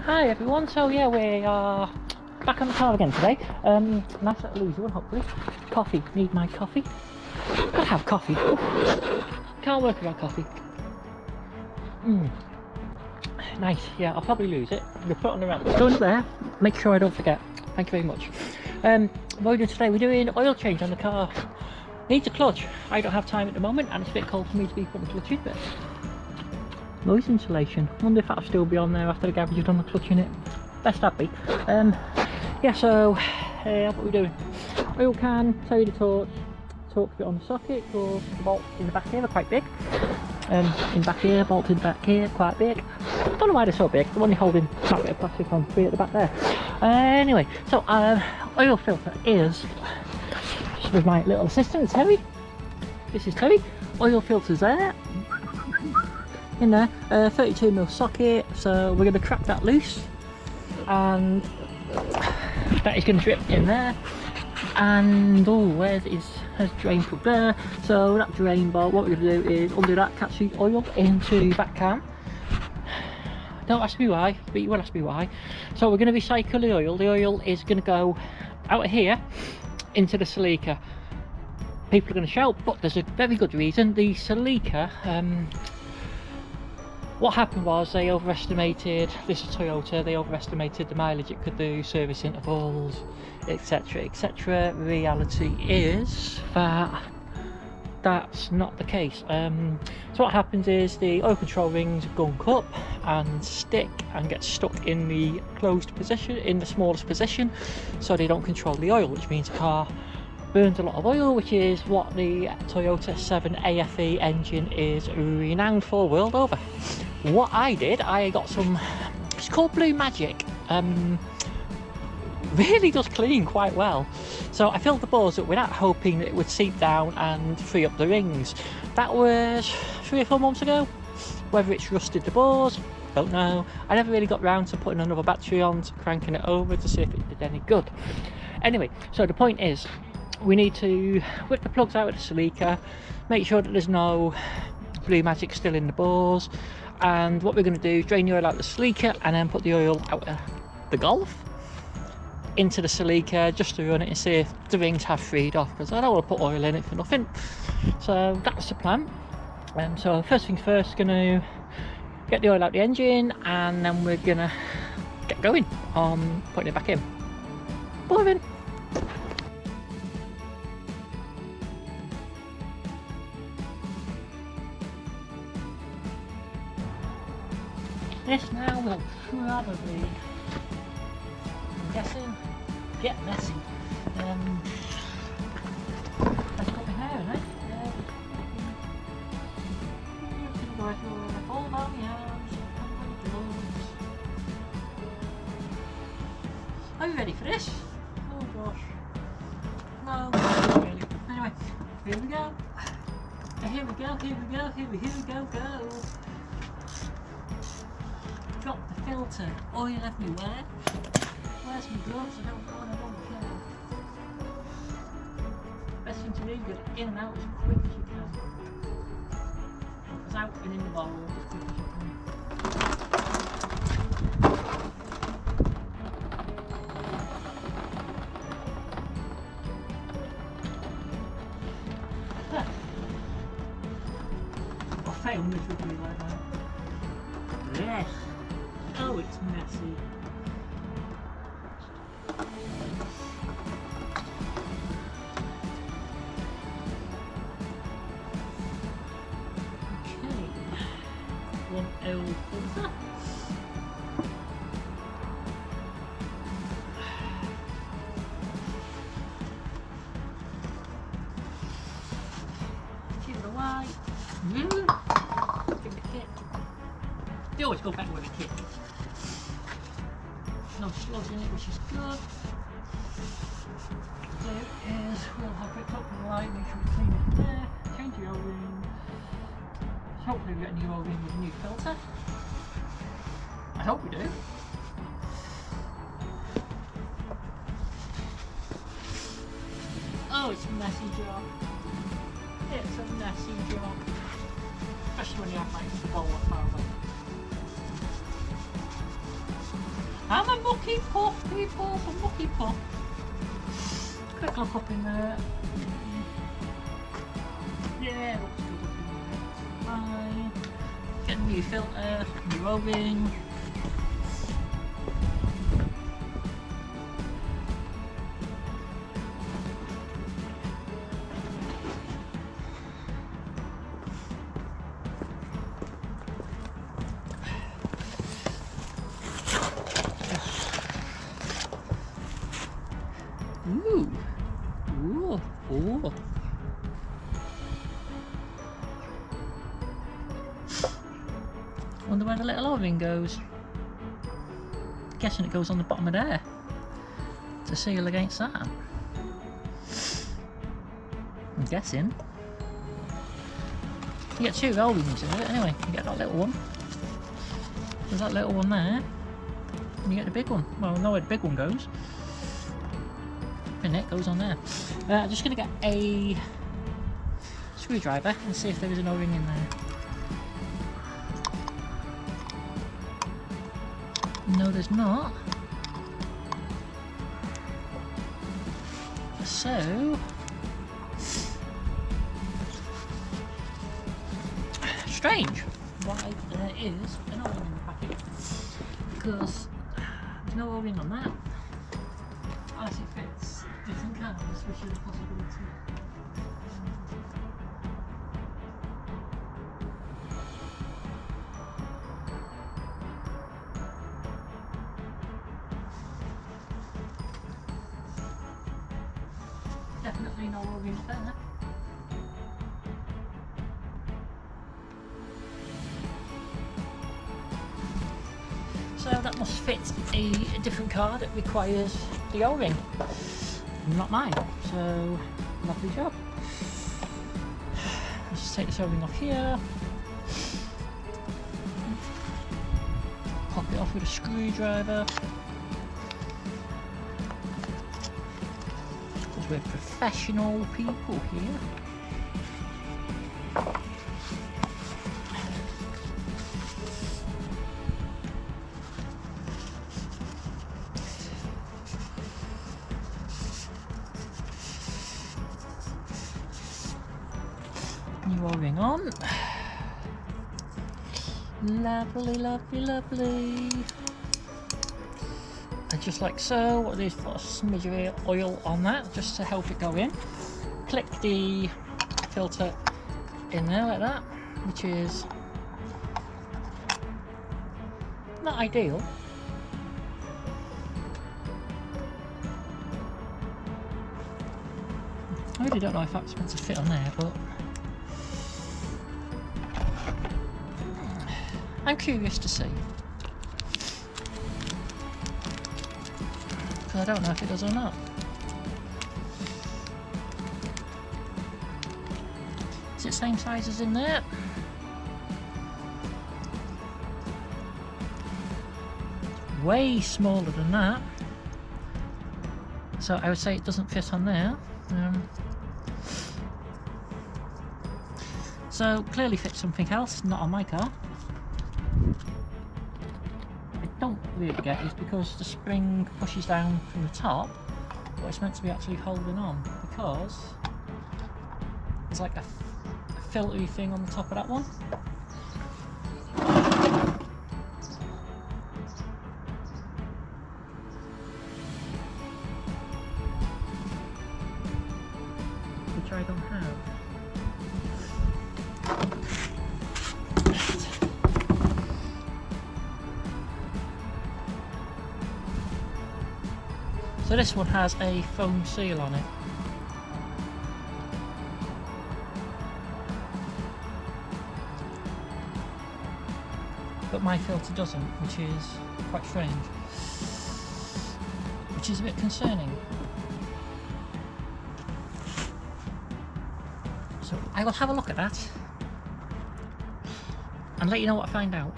Hi everyone, so yeah, we are back on the car again today. Nice little easy one, hopefully. Coffee, need my coffee. Gotta have coffee. Can't work without coffee. Nice, yeah, I'll probably lose it. I'm gonna put it on the rack. It's going up there, make sure I don't forget. Thank you very much. What we're doing today, we're doing oil change on the car. Needs a clutch. I don't have time at the moment and it's a bit cold for me to be putting the clutch in, but noise insulation. Wonder if that'll still be on there after the garage has done the clutch in it. Best that be. Yeah, so what are we doing? Oil can, tell you the torch bit on the socket, or the bolts in the back here are quite big. In the back here, bolts in the back here, quite big. Don't know why they're so big. The one you're holding that bit of plastic on free at the back there. Anyway, so oil filter is with my little assistant Terry. This is Terry. Oil filter's there. In there, 32mm socket, so we're going to crack that loose and that is going to drip in there. And oh, there's drain plug there, so that drain bolt, what we're going to do is undo that, catch the oil into the back can. Don't ask me why, but you will ask me why. So we're going to recycle the oil. The oil is going to go out of here into the Celica. People are going to shout, but there's a very good reason. The Celica, what happened was they overestimated, this is Toyota, they overestimated the mileage it could do, service intervals, etc, etc. Reality is that that's not the case. So what happens is the oil control rings gunk up and stick and get stuck in the closed position, in the smallest position, so they don't control the oil, which means the car burns a lot of oil, which is what the Toyota 7 AFE engine is renowned for world over. What I did, I got some, it's called Blue Magic, really does clean quite well. So I filled the bores up with that, hoping that it would seep down and free up the rings. That was 3 or 4 months ago. Whether it's rusted the bores, don't know. I never really got round to putting another battery on, to cranking it over to see if it did any good. Anyway, so the point is, we need to whip the plugs out of the Celica, make sure that there's no Blue Magic still in the bores, and what we're going to do is drain the oil out of the Celica and then put the oil out of the Golf into the Celica just to run it and see if the rings have freed off, because I don't want to put oil in it for nothing. So that's the plan. So first things first, going to get the oil out the engine and then we're going to get going on putting it back in. Boring. This now will probably, I'm guessing, get messy. Let's put my hair in it. Hold on my hands, are you ready for this? Oh gosh. No, not really. Anyway, here we go. Here we go, here we go, here we go. Drop the filter, oil everywhere. Where's my gloves? I don't care. Best thing to do is get in and out as quick as you can. It's out and in the bowl as quick as you can. I fail miserably like that. Yes. Oh, it's messy. Okay. One oil filter. Give it away. Give it a kick. You always go back with a kick. No slugs in it, which is good. There is, we'll have it up and light, make sure we clean it there, change the O-ring. Hopefully we get a new O-ring with a new filter. I hope we do. Oh, it's a messy job. It's a messy job. Especially when you have like a bowl of powder. I'm a mucky pup, people, a mucky pup. Quick look up in there. Yeah, looks good up in there. Fine. Get a new filter, new O-ring. Ooh. Ooh. Ooh. Wonder where the little O-ring goes. Guessing it goes on the bottom of there to seal against that. I'm guessing. You get two O-rings in it anyway. You get that little one. There's that little one there. And you get the big one. Well, I know where the big one goes. And it goes on there. I'm just going to get a screwdriver and see if there is an O-ring in there. No, there's not. So strange why there is an O-ring in the packet, because there's no O-ring on that. As it fits different cars, which is a possibility. Definitely no O-ring there. So that must fit a different car that requires the O-ring, not mine. So lovely job. Let's just take this O-ring off here, pop it off with a screwdriver, because we're professional people here. New O-ring on. Lovely, lovely, lovely. And just like so, what I do is put a smidge of oil on that just to help it go in. Click the filter in there like that, which is not ideal. I really don't know if that's meant to fit on there, but I'm curious to see, because I don't know if it does or not. Is it same size as in there? Way smaller than that, so I would say it doesn't fit on there. So clearly fits something else, not on my car. Don't really get is because the spring pushes down from the top, but it's meant to be actually holding on, because there's like a filtery thing on the top of that one. Which I don't have. So this one has a foam seal on it. But my filter doesn't, which is quite strange. Which is a bit concerning. So I will have a look at that and let you know what I find out.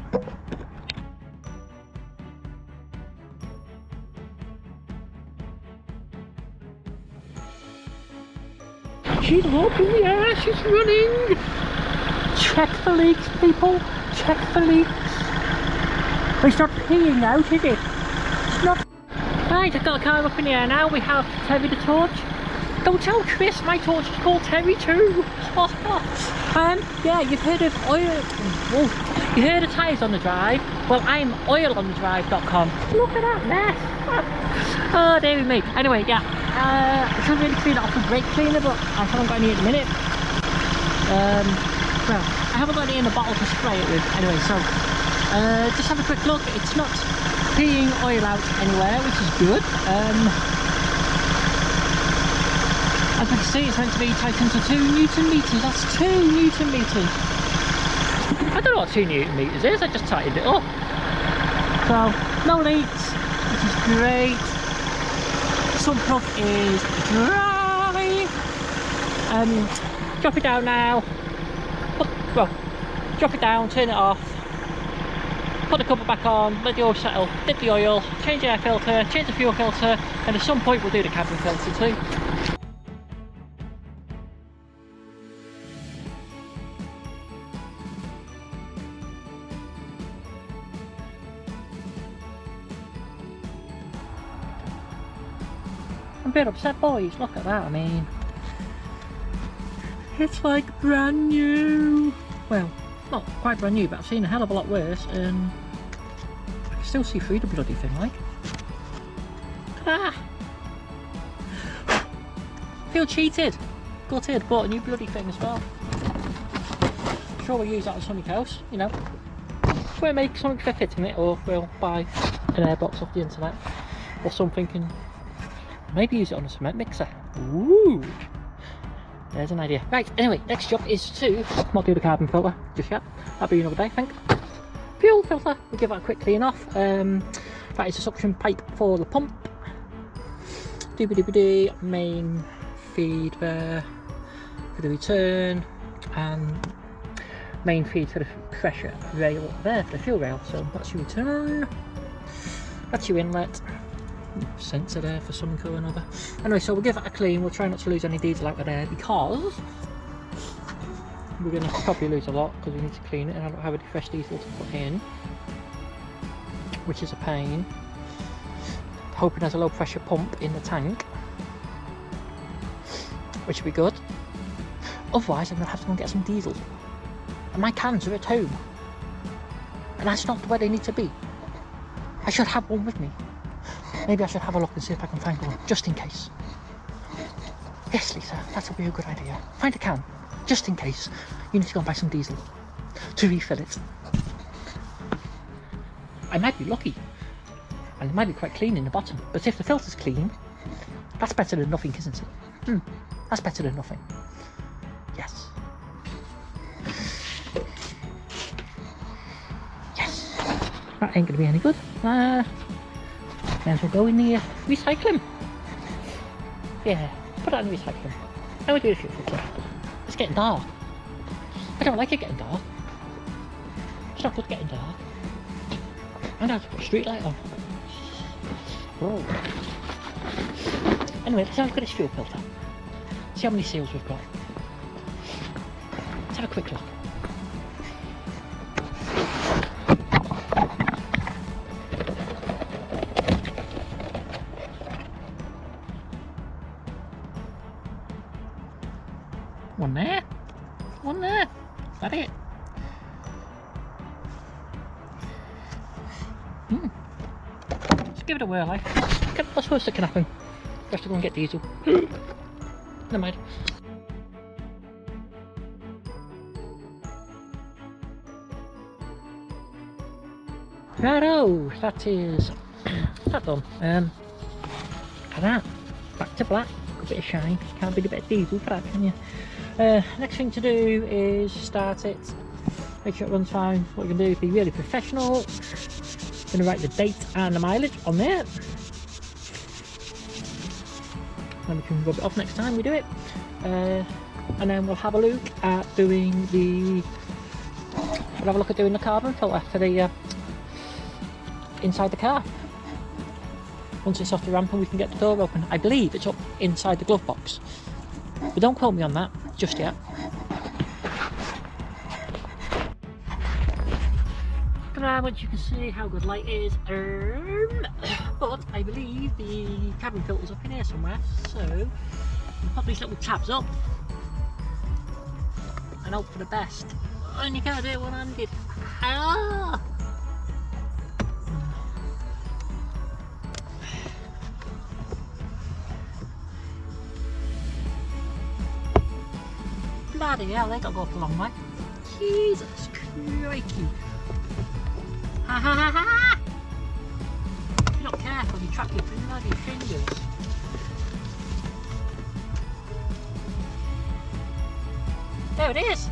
She's walking the air, she's running! Check the leaks, people! Check the leaks! It's not peeing out, is it? Right, I've got a car up in the air now. We have Terry the torch. Don't tell Chris, my torch is called Terry too. Yeah, you've heard of oil. Whoa. You heard of tyres on the drive? Well, I'm oilonthedrive.com. Look at that mess. Oh, dear me. Anyway, yeah. I should really clean it off with brake cleaner, but I haven't got any at the minute. Well, I haven't got any in the bottle to spray it with. Anyway, so just have a quick look. It's not peeing oil out anywhere, which is good. As you can see, it's meant to be tightened to 2 Newton meters. That's 2 Newton meters. I don't know what 2 Newton meters is. I just tightened it up. So no leaks, which is great. Sump plug is dry. Drop it down now. Well, drop it down, turn it off. Put the cover back on, let the oil settle, dip the oil, change the air filter, change the fuel filter, and at some point we'll do the cabin filter too. I'm a bit upset, boys. Look at that. I mean, it's like brand new. Well, not quite brand new, but I've seen a hell of a lot worse, and I can still see through the bloody thing, like. Ah! Feel cheated. Gutted. Bought a new bloody thing as well. Sure, we'll use that on something else, you know. We'll make something for fitting it, or we'll buy an airbox off the internet, or something, and maybe use it on a cement mixer. Ooh! There's an idea. Right, anyway, next job is to not do the carbon filter just yet. That'll be another day, I think. Fuel filter, we'll give that a quick clean off. That is a suction pipe for the pump. Doobie-doobie-dee, main feed there for the return, and main feed for the pressure rail up there for the fuel rail. So that's your return. That's your inlet. Sensor there for something or another. Anyway, so we'll give that a clean. We'll try not to lose any diesel out of there, because we're going to probably lose a lot because we need to clean it, and I don't have any fresh diesel to put in, which is a pain. Hoping there's a low pressure pump in the tank, which would be good. Otherwise I'm going to have to go and get some diesel, and my cans are at home, and that's not where they need to be. I should have one with me. Maybe I should have a look and see if I can find one, just in case. Yes, Lisa, that would be a good idea. Find a can, just in case you need to go and buy some diesel to refill it. I might be lucky, and it might be quite clean in the bottom, but if the filter's clean, that's better than nothing, isn't it? That's better than nothing. Yes. Yes. That ain't going to be any good. May as well go in the recycling. Yeah, put that in the recycling. Now we do the fuel filter. It's getting dark. I don't like it getting dark. It's not good getting dark. I'm gonna have to put a street light on. Whoa. Anyway, let's have a look at this fuel filter. See how many seals we've got. Let's have a quick look. One there. One there. Is that it? Let's give it a whirl, like. What's worse that can happen? We have to go and get diesel. Never mind. Righto, that is that done. Look at that. Back to black. A bit of shine. Can't beat a bit of diesel for that, can you? Next thing to do is start it. Make sure it runs fine. What we're going to do is be really professional. I'm going to write the date and the mileage on there. Then we can rub it off next time we do it. And then we'll have a look at doing the carbon filter for the inside the car. Once it's off the ramp and we can get the door open. I believe it's up inside the glove box, but don't quote me on that just yet. how much you can see, how good light is. But I believe the cabin filter's up in here somewhere, so we'll pop these little tabs up and hope for the best. And you can't do it one-handed. Ah! Bloody hell, they got to go up a long way. Jesus crikey. Ha ha ha ha! If you're not careful, you trap your bloody fingers. There it is!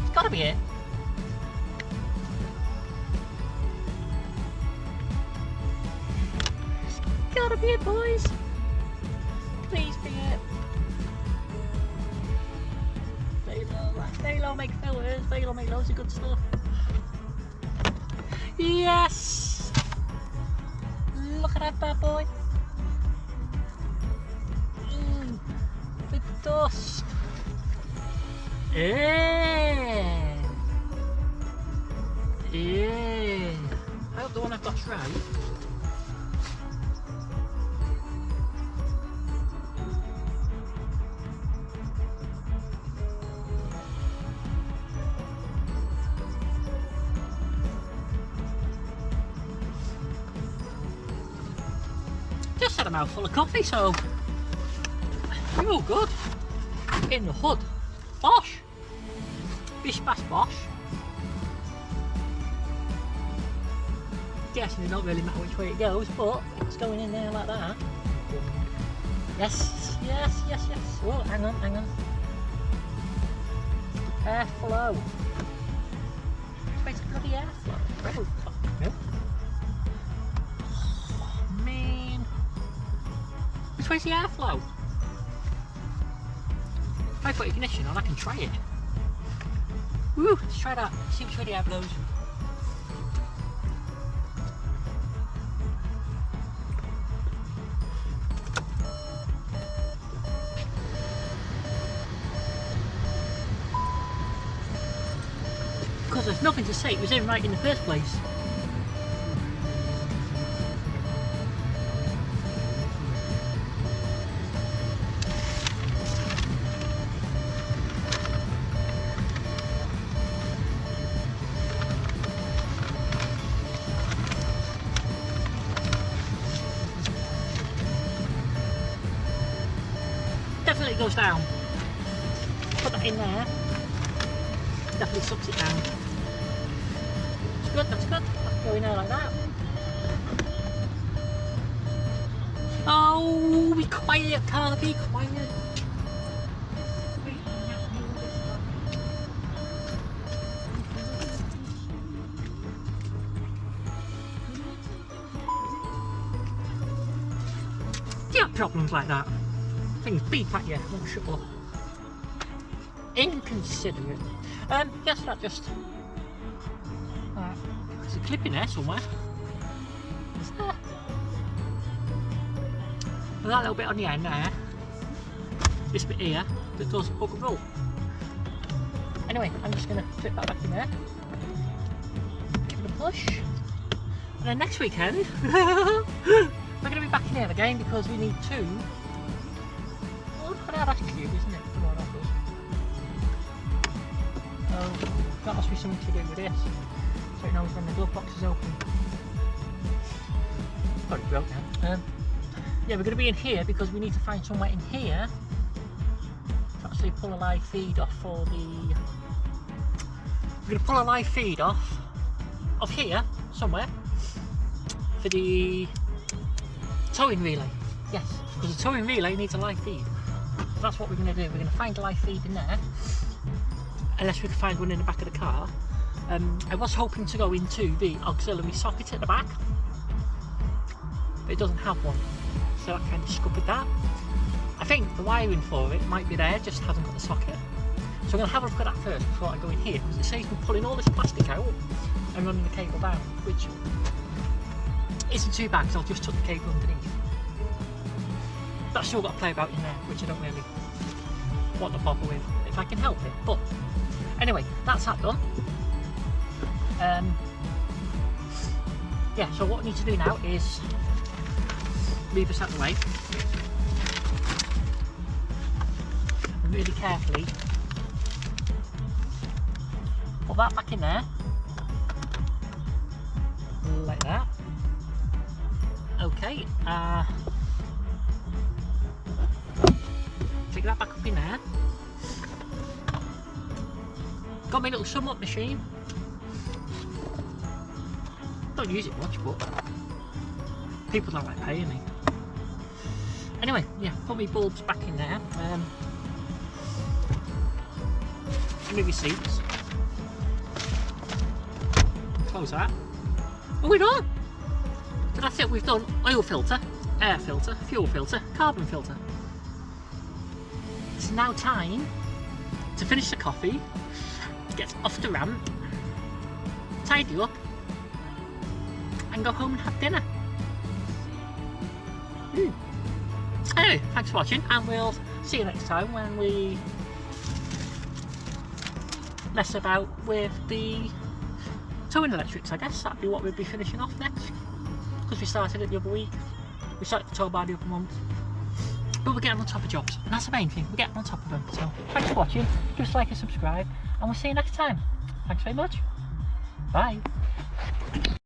It's gotta be it. It's gotta be it, boys. Please be it. Velo make filters, Velo make loads of good stuff. Yes! Look at that bad boy. The dust. Yeah. Yeah. I hope the one I've got's right. Just had a mouthful of coffee, so we're all good. In the hood. Bosh! Bish bash bosh. Guessing it don't really matter which way it goes, but it's going in there like that. Yes, yes, yes, yes. Oh, hang on, hang on. Airflow. Where's the bloody airflow? Oh, fuck no. Oh, man. Which way's the airflow? If I put ignition on, I can try it. Woo! Let's try that. See which way the air blows. Because there's nothing to say, it was in right in the first place. Definitely goes down. Put that in there. Definitely sucks it down. That's good, that's good. That's going there like that. Oh, be quiet, Carla, be quiet. Do you have problems like that? Things beep at you, won't shut up. Inconsiderate. Yes, that just. There's a clip in there somewhere. Is there? Well, that little bit on the end there. This bit here that does hook and roll. Anyway, I'm just going to flip that back in there. Give it a push. And then next weekend, we're going to be back in here again because we need two. Oh, look at that, that's cute, isn't it? Come on, that does. Oh, that must be something to do with this. So it knows when the glove box is open. Oh, it broke now. Yeah, we're going to be in here because we need to find somewhere in here to actually pull a live feed off for the. We're going to pull a live feed off of here somewhere for the towing relay. Yes, because the towing relay needs a live feed. So that's what we're going to do. We're going to find a live feed in there, unless we can find one in the back of the car. I was hoping to go into the auxiliary socket at the back, but it doesn't have one, so that kind of scuppered that. I think the wiring for it might be there, just hasn't got the socket. So I'm going to have a look at that first before I go in here, because it saves me pulling all this plastic out and running the cable down, which isn't too bad because I'll just tuck the cable underneath. But I've still got to play about in there, which I don't really want to bother with if I can help it. But anyway, that's that done. yeah, so what I need to do now is move this out of the way. And really carefully put that back in there. Like that. Okay, take that back up in there. Got my little sum up machine. Don't use it much, but people don't like paying me. Anyway, yeah, put my bulbs back in there. Move your seats. Close that. Oh, we're done! So that's it, we've done oil filter, air filter, fuel filter, carbon filter. It's now time to finish the coffee, get off the ramp, tidy up, and go home and have dinner. Anyway, thanks for watching, and we'll see you next time when we mess about with the towing electrics. I guess that'd be what we'd be finishing off next, because we started it the other week. We started the tow bar the other month, but we're getting on top of jobs, and that's the main thing, we're getting on top of them. So thanks for watching, just like and subscribe, and we'll see you next time. Thanks very much, bye.